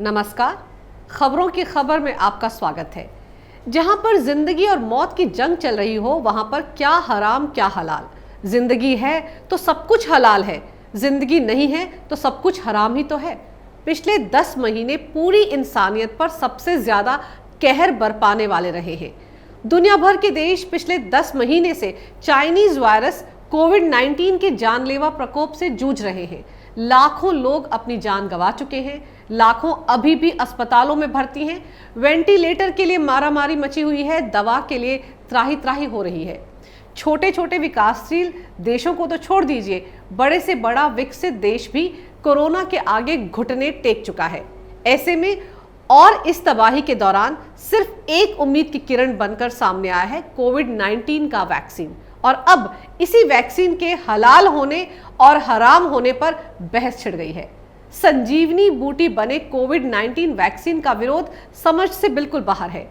नमस्कार। खबरों की खबर में आपका स्वागत है। जहां पर जिंदगी और मौत की जंग चल रही हो, वहां पर क्या हराम क्या हलाल। जिंदगी है तो सब कुछ हलाल है, जिंदगी नहीं है तो सब कुछ हराम ही तो है। पिछले 10 महीने पूरी इंसानियत पर सबसे ज्यादा कहर बरपाने वाले रहे हैं। दुनिया भर के देश पिछले 10 महीने से चाइनीज वायरस कोविड-19 के जानलेवा प्रकोप से जूझ रहे हैं। लाखों लोग अपनी जान गंवा चुके हैं, लाखों अभी भी अस्पतालों में भर्ती हैं। वेंटिलेटर के लिए मारामारी मची हुई है, दवा के लिए त्राही त्राही हो रही है। छोटे छोटे विकासशील देशों को तो छोड़ दीजिए, बड़े से बड़ा विकसित देश भी कोरोना के आगे घुटने टेक चुका है। ऐसे में और इस तबाही के दौरान सिर्फ एक उम्मीद की किरण बनकर सामने आया है कोविड-19 का वैक्सीन। और अब इसी वैक्सीन के हलाल होने और हराम होने पर बहस छिड़ गई है। संजीवनी बूटी बने कोविड-19 वैक्सीन का विरोध समझ से बिल्कुल बाहर है।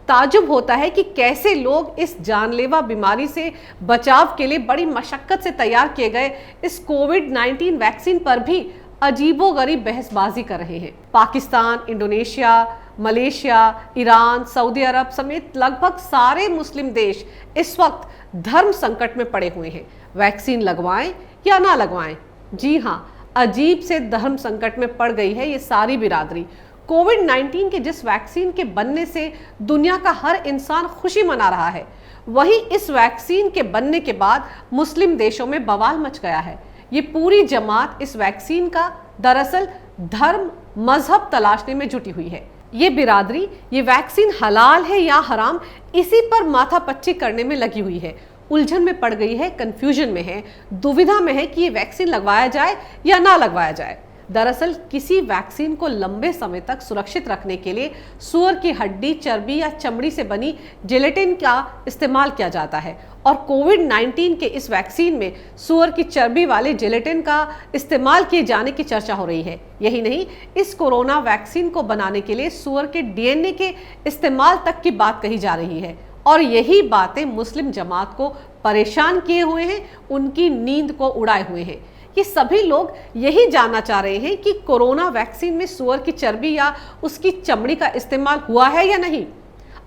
ताज्जुब होता है कि कैसे लोग इस जानलेवा बीमारी से बचाव के लिए बड़ी मशक्कत से तैयार किए गए इस कोविड-19 वैक्सीन पर भी अजीबोगरीब बहसबाजी कर रहे हैं। Pakistan, Indonesia, Malaysia, Iran, Saudi अरब समेत लगभग सारे मुस्लिम देश इस वक्त धर्म संकट में पड़े हुए हैं। वैक्सीन लगवाएं या ना लगवाएं, जी हाँ, अजीब से धर्म संकट में पड़ गई है ये सारी बिरादरी। कोविड-19 के जिस वैक्सीन के बनने से दुनिया का हर इंसान खुशी मना रहा है, वहीं इस वैक्सीन के बनने के बाद मुस्लिम देशों में बवाल मच गया है। ये पूरी जमात इस वैक्सीन का दरअसल धर्म मजहब तलाशने में जुटी हुई है। ये बिरादरी ये वैक्सीन हलाल है या हराम, इसी पर माथापच्ची करने में लगी हुई है। उलझन में पड़ गई है, कंफ्यूजन में है, दुविधा में है कि ये वैक्सीन लगवाया जाए या ना लगवाया जाए। दरअसल किसी वैक्सीन को लंबे समय तक सुरक्षित रखने के लिए सूअर की हड्डी, चर्बी या चमड़ी से बनी जिलेटिन का इस्तेमाल किया जाता है और कोविड-19 के इस वैक्सीन में सूअर की चर्बी वाले जिलेटिन का इस्तेमाल किए जाने की चर्चा हो रही है। यही नहीं, इस कोरोना वैक्सीन को बनाने के लिए सूअर के डीएनए के इस्तेमाल तक की बात कही जा रही है और यही बातें मुस्लिम जमात को परेशान किए हुए हैं, उनकी नींद को उड़ाए हुए हैं। ये सभी लोग यही जानना चाह रहे हैं कि कोरोना वैक्सीन में सूअर की चर्बी या उसकी चमड़ी का इस्तेमाल हुआ है या नहीं।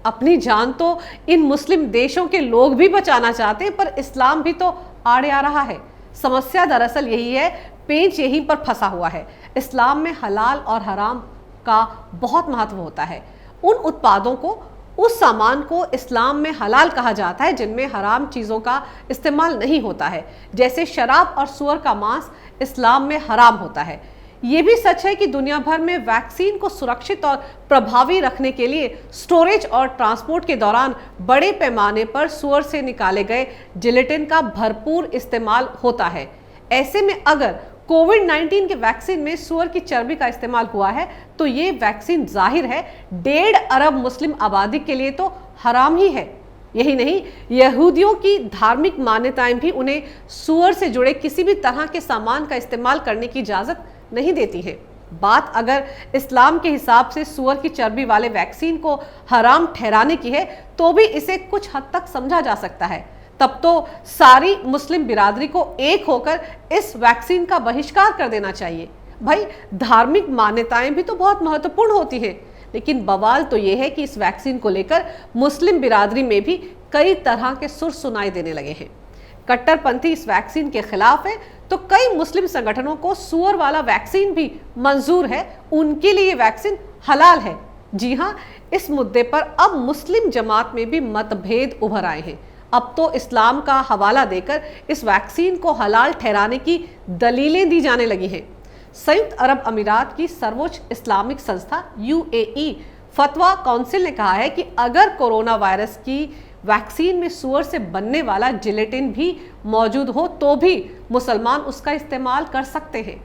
अपनी जान तो इन मुस्लिम देशों के लोग भी बचाना चाहते हैं, पर इस्लाम भी तो आड़े आ रहा है। समस्या दरअसल यही है, पेंच यहीं पर फंसा हुआ है। इस्लाम में हलाल और हराम का बहुत महत्व होता है। उन उत्पादों को, उस सामान को इस्लाम में हलाल कहा जाता है जिनमें हराम चीज़ों का इस्तेमाल नहीं होता है, जैसे शराब और सूअर का मांस इस्लाम में हराम होता है। ये भी सच है कि दुनिया भर में वैक्सीन को सुरक्षित और प्रभावी रखने के लिए स्टोरेज और ट्रांसपोर्ट के दौरान बड़े पैमाने पर सूअर से निकाले गए जिलेटिन का भरपूर इस्तेमाल होता है। ऐसे में अगर कोविड-19 के वैक्सीन में सूअर की चर्बी का इस्तेमाल हुआ है तो ये वैक्सीन जाहिर है 1.5 अरब मुस्लिम आबादी के लिए तो हराम ही है। यही नहीं, यहूदियों की धार्मिक मान्यताएं भी उन्हें सूअर से जुड़े किसी भी तरह के सामान का इस्तेमाल करने की इजाजत नहीं देती है। बात अगर इस्लाम के हिसाब से सूअर की चर्बी वाले वैक्सीन को हराम ठहराने की है तो भी इसे कुछ हद तक समझा जा सकता है। तब तो सारी मुस्लिम बिरादरी को एक होकर इस वैक्सीन का बहिष्कार कर देना चाहिए। भाई, धार्मिक मान्यताएं भी तो बहुत महत्वपूर्ण होती हैं, लेकिन बवाल तो ये है कि इस वैक्सीन को लेकर मुस्लिम बिरादरी में भी कई तरह के सुर सुनाई देने लगे हैं। कट्टरपंथी इस वैक्सीन के खिलाफ है तो कई मुस्लिम संगठनों को सूअर वाला वैक्सीन भी मंजूर है, उनके लिए वैक्सीन हलाल है। जी हाँ, इस मुद्दे पर अब मुस्लिम जमात में भी मतभेद उभर आए हैं। अब तो इस्लाम का हवाला देकर इस वैक्सीन को हलाल ठहराने की दलीलें दी जाने लगी हैं। संयुक्त अरब अमीरात की सर्वोच्च इस्लामिक संस्था UAE फतवा काउंसिल ने कहा है कि अगर कोरोना वायरस की वैक्सीन में सूअर से बनने वाला जिलेटिन भी मौजूद हो तो भी मुसलमान उसका इस्तेमाल कर सकते हैं।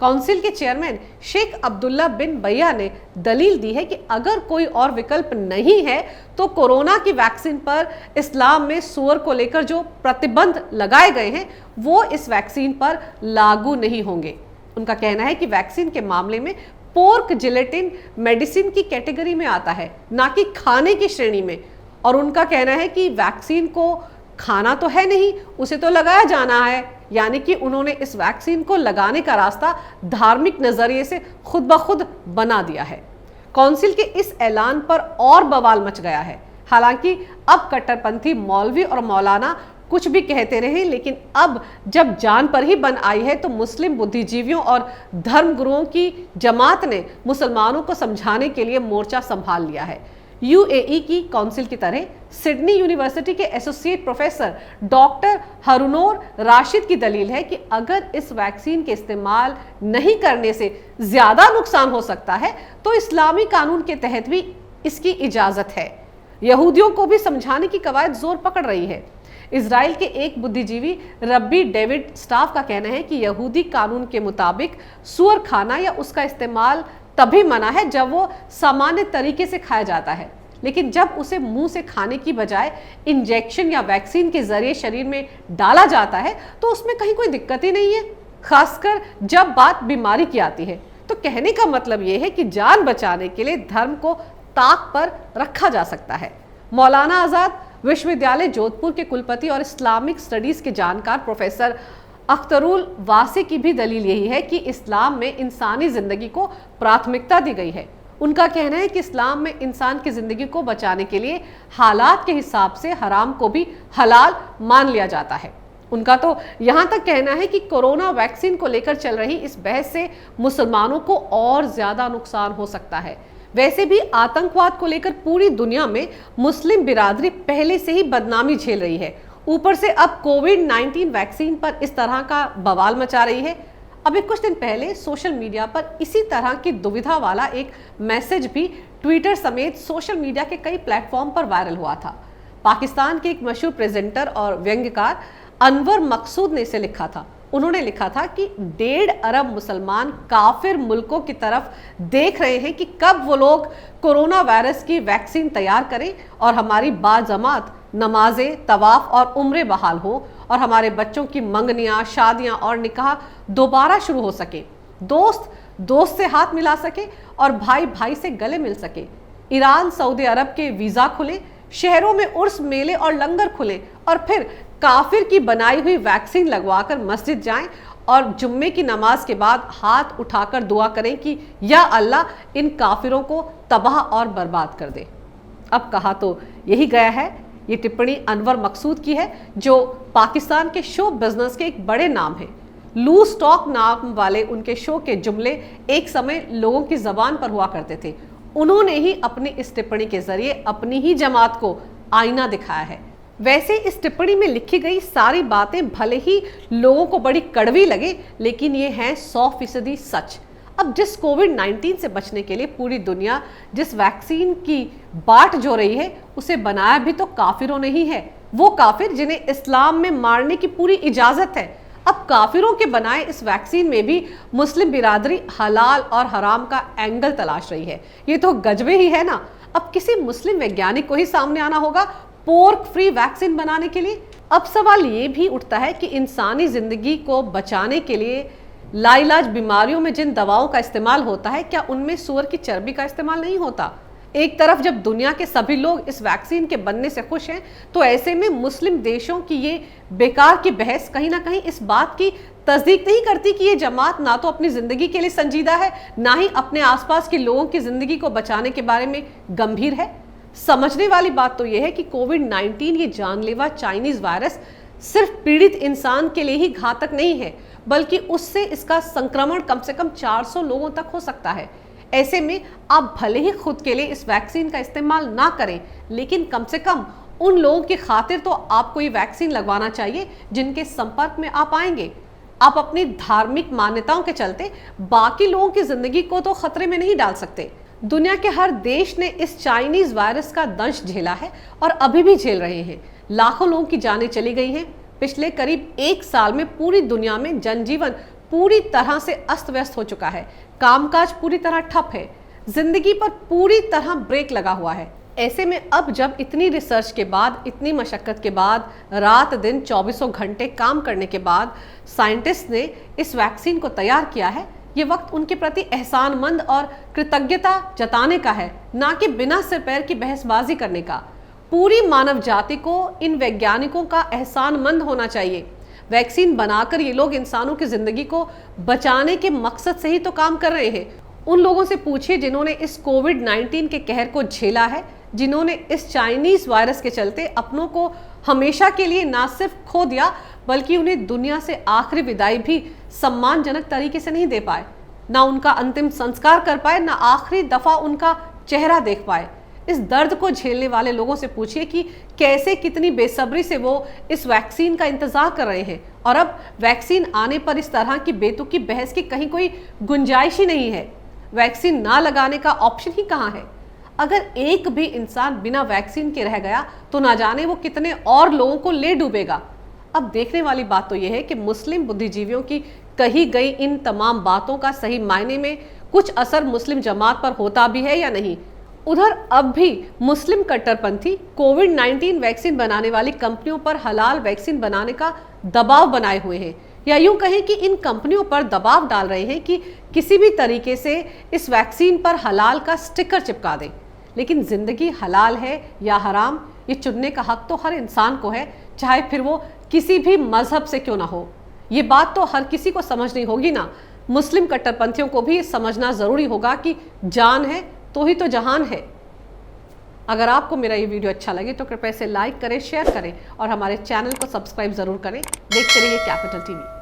काउंसिल के चेयरमैन शेख अब्दुल्ला बिन बैया ने दलील दी है कि अगर कोई और विकल्प नहीं है तो कोरोना की वैक्सीन पर इस्लाम में सूअर को लेकर जो प्रतिबंध लगाए गए हैं वो इस वैक्सीन पर लागू नहीं होंगे। उनका कहना है कि वैक्सीन के मामले में पोर्क जिलेटिन मेडिसिन की कैटेगरी में आता है, ना कि खाने की श्रेणी में। और उनका कहना है कि वैक्सीन को खाना तो है नहीं, उसे तो लगाया जाना है। यानी कि उन्होंने इस वैक्सीन को लगाने का रास्ता धार्मिक नजरिए से खुद ब खुद बना दिया है। काउंसिल के इस ऐलान पर और बवाल मच गया है। हालांकि अब कट्टरपंथी मौलवी और मौलाना कुछ भी कहते रहे, लेकिन अब जब जान पर ही बन आई है तो मुस्लिम बुद्धिजीवियों और धर्मगुरुओं की जमात ने मुसलमानों को समझाने के लिए मोर्चा संभाल लिया है। यूएई की काउंसिल की तरह सिडनी यूनिवर्सिटी के एसोसिएट प्रोफेसर डॉक्टर हरुनोर राशिद की दलील है कि अगर इस वैक्सीन के इस्तेमाल नहीं करने से ज्यादा नुकसान हो सकता है तो इस्लामी कानून के तहत भी इसकी इजाजत है। यहूदियों को भी समझाने की कवायद जोर पकड़ रही है। इजराइल के एक बुद्धिजीवी रब्बी डेविड स्टाफ का कहना है कि यहूदी कानून के मुताबिक सूअर खाना या उसका इस्तेमाल तभी मना है जब वो सामान्य तरीके से खाया जाता है, लेकिन जब उसे मुंह से खाने की बजाय इंजेक्शन या वैक्सीन के जरिए शरीर में डाला जाता है तो उसमें कहीं कोई दिक्कत ही नहीं है, खासकर जब बात बीमारी की आती है। तो कहने का मतलब यह है कि जान बचाने के लिए धर्म को ताक पर रखा जा सकता है। मौलाना आजाद विश्वविद्यालय जोधपुर के कुलपति और इस्लामिक स्टडीज के जानकार प्रोफेसर अख्तरुल वासी की भी दलील यही है कि इस्लाम में इंसानी जिंदगी को प्राथमिकता दी गई है। उनका कहना है कि इस्लाम में इंसान की जिंदगी को बचाने के लिए हालात के हिसाब से हराम को भी हलाल मान लिया जाता है। उनका तो यहाँ तक कहना है कि कोरोना वैक्सीन को लेकर चल रही इस बहस से मुसलमानों को और ज्यादा नुकसान हो सकता है। वैसे भी आतंकवाद को लेकर पूरी दुनिया में मुस्लिम बिरादरी पहले से ही बदनामी झेल रही है, ऊपर से अब कोविड-19 वैक्सीन पर इस तरह का बवाल मचा रही है। अभी कुछ दिन पहले सोशल मीडिया पर इसी तरह की दुविधा वाला एक मैसेज भी ट्विटर समेत सोशल मीडिया के कई प्लेटफॉर्म पर वायरल हुआ था। पाकिस्तान के एक मशहूर प्रेजेंटर और व्यंग्यकार अनवर मकसूद ने इसे लिखा था। उन्होंने लिखा था कि 1.5 अरब मुसलमान काफिर मुल्कों की तरफ देख रहे हैं कि कब वो लोग कोरोना वायरस की वैक्सीन तैयार करें और हमारी बाजमात नमाजें, तवाफ और उम्रे बहाल हो और हमारे बच्चों की मंगनियां, शादियां और निकाह दोबारा शुरू हो सके, दोस्त दोस्त से हाथ मिला सके और भाई भाई से गले मिल सके। ईरान, सऊदी अरब के वीजा खुले, शहरों में उर्स, मेले और लंगर खुले और फिर काफिर की बनाई हुई वैक्सीन लगवाकर मस्जिद जाएं और जुम्मे की नमाज के बाद हाथ उठाकर दुआ करें कि या अल्लाह इन काफिरों को तबाह और बर्बाद कर दे। अब कहा तो यही गया है। ये टिप्पणी अनवर मकसूद की है, जो पाकिस्तान के शो बिजनेस के एक बड़े नाम है। लूज टॉक नाम वाले उनके शो के जुमले एक समय लोगों की जबान पर हुआ करते थे। उन्होंने ही अपनी इस टिप्पणी के जरिए अपनी ही जमात को आईना दिखाया है। वैसे इस टिप्पणी में लिखी गई सारी बातें भले ही लोगों को बड़ी कड़वी लगे, लेकिन ये हैं 100% सच। अब जिस कोविड-19 से बचने के लिए पूरी दुनिया जिस वैक्सीन की बाट जो रही है, उसे बनाया भी तो काफिरों ने ही है। वो काफिर जिन्हें इस्लाम में मारने की पूरी इजाजत है। अब काफिरों के बनाए इस वैक्सीन में भी मुस्लिम बिरादरी हलाल और हराम का एंगल तलाश रही है। ये तो गजबे ही है ना। अब किसी मुस्लिम वैज्ञानिक को ही सामने आना होगा पोर्क फ्री वैक्सीन बनाने के लिए। अब सवाल ये भी उठता है कि इंसानी जिंदगी को बचाने के लिए लाइलाज बीमारियों में जिन दवाओं का इस्तेमाल होता है, क्या उनमें सूअर की चर्बी का इस्तेमाल नहीं होता? एक तरफ जब दुनिया के सभी लोग इस वैक्सीन के बनने से खुश हैं, तो ऐसे में मुस्लिम देशों की ये बेकार की बहस कहीं ना कहीं इस बात की तस्दीक नहीं करती कि ये जमात ना तो अपनी जिंदगी के लिए संजीदा है, ना ही अपने आसपास के लोगों की जिंदगी को बचाने के बारे में गंभीर है। समझने वाली बात तो यह है कि कोविड-19 ये जानलेवा चाइनीज वायरस सिर्फ पीड़ित इंसान के लिए ही घातक नहीं है, बल्कि उससे इसका संक्रमण कम से कम 400 लोगों तक हो सकता है। ऐसे में आप भले ही खुद के लिए इस वैक्सीन का इस्तेमाल ना करें, लेकिन कम से कम उन लोगों की खातिर तो आपको ये वैक्सीन लगवाना चाहिए जिनके संपर्क में आप आएंगे। आप अपनी धार्मिक मान्यताओं के चलते बाकी लोगों की जिंदगी को तो खतरे में नहीं डाल सकते। दुनिया के हर देश ने इस चाइनीज वायरस का दंश झेला है और अभी भी झेल रहे हैं। लाखों लोगों की जानें चली गई हैं। पिछले करीब 1 साल में पूरी दुनिया में जनजीवन पूरी तरह से अस्त व्यस्त हो चुका है। कामकाज पूरी तरह ठप है। जिंदगी पर पूरी तरह ब्रेक लगा हुआ है। ऐसे में अब जब इतनी रिसर्च के बाद, इतनी मशक्कत के बाद, रात दिन 24 घंटे काम करने के बाद साइंटिस्ट ने इस वैक्सीन को तैयार किया है, ये वक्त उनके प्रति एहसानमंद और कृतज्ञता जताने का है, ना कि बिना सिर पैर की बहसबाजी करने का। पूरी मानव जाति को इन वैज्ञानिकों का एहसानमंद होना चाहिए। वैक्सीन बनाकर ये लोग इंसानों की जिंदगी को बचाने के मकसद से ही तो काम कर रहे हैं। उन लोगों से पूछिए जिन्होंने इस कोविड-19 के कहर को झेला है, जिन्होंने इस चाइनीज वायरस के चलते अपनों को हमेशा के लिए ना सिर्फ खो दिया बल्कि उन्हें दुनिया से आखिरी विदाई भी सम्मानजनक तरीके से नहीं दे पाए, ना उनका अंतिम संस्कार कर पाए, ना आखिरी दफा उनका चेहरा देख पाए। इस दर्द को झेलने वाले लोगों से पूछिए कि कैसे, कितनी बेसब्री से वो इस वैक्सीन का इंतजार कर रहे हैं और अब वैक्सीन आने पर इस तरह की बेतुकी बहस की कहीं कोई गुंजाइश ही नहीं है। वैक्सीन ना लगाने का ऑप्शन ही कहाँ है। अगर एक भी इंसान बिना वैक्सीन के रह गया तो ना जाने वो कितने और लोगों को ले डूबेगा। अब देखने वाली बात तो यह है कि मुस्लिम बुद्धिजीवियों की कही गई इन तमाम बातों का सही मायने में कुछ असर मुस्लिम जमात पर होता भी है या नहीं। उधर अब भी मुस्लिम कट्टरपंथी कोविड-19 वैक्सीन बनाने वाली कंपनियों पर हलाल वैक्सीन बनाने का दबाव बनाए हुए हैं, या यूं कहें कि इन कंपनियों पर दबाव डाल रहे हैं कि किसी भी तरीके से इस वैक्सीन पर हलाल का स्टिकर चिपका दें। लेकिन जिंदगी हलाल है या हराम, ये चुनने का हक तो हर इंसान को है, चाहे फिर वो किसी भी मजहब से क्यों ना हो। ये बात तो हर किसी को समझनी होगी ना। मुस्लिम कट्टरपंथियों को भी समझना जरूरी होगा कि जान है तो ही तो जहान है। अगर आपको मेरा ये वीडियो अच्छा लगे तो कृपया इसे लाइक करें, शेयर करें और हमारे चैनल को सब्सक्राइब जरूर करें। देखते रहिए कैपिटल टीवी।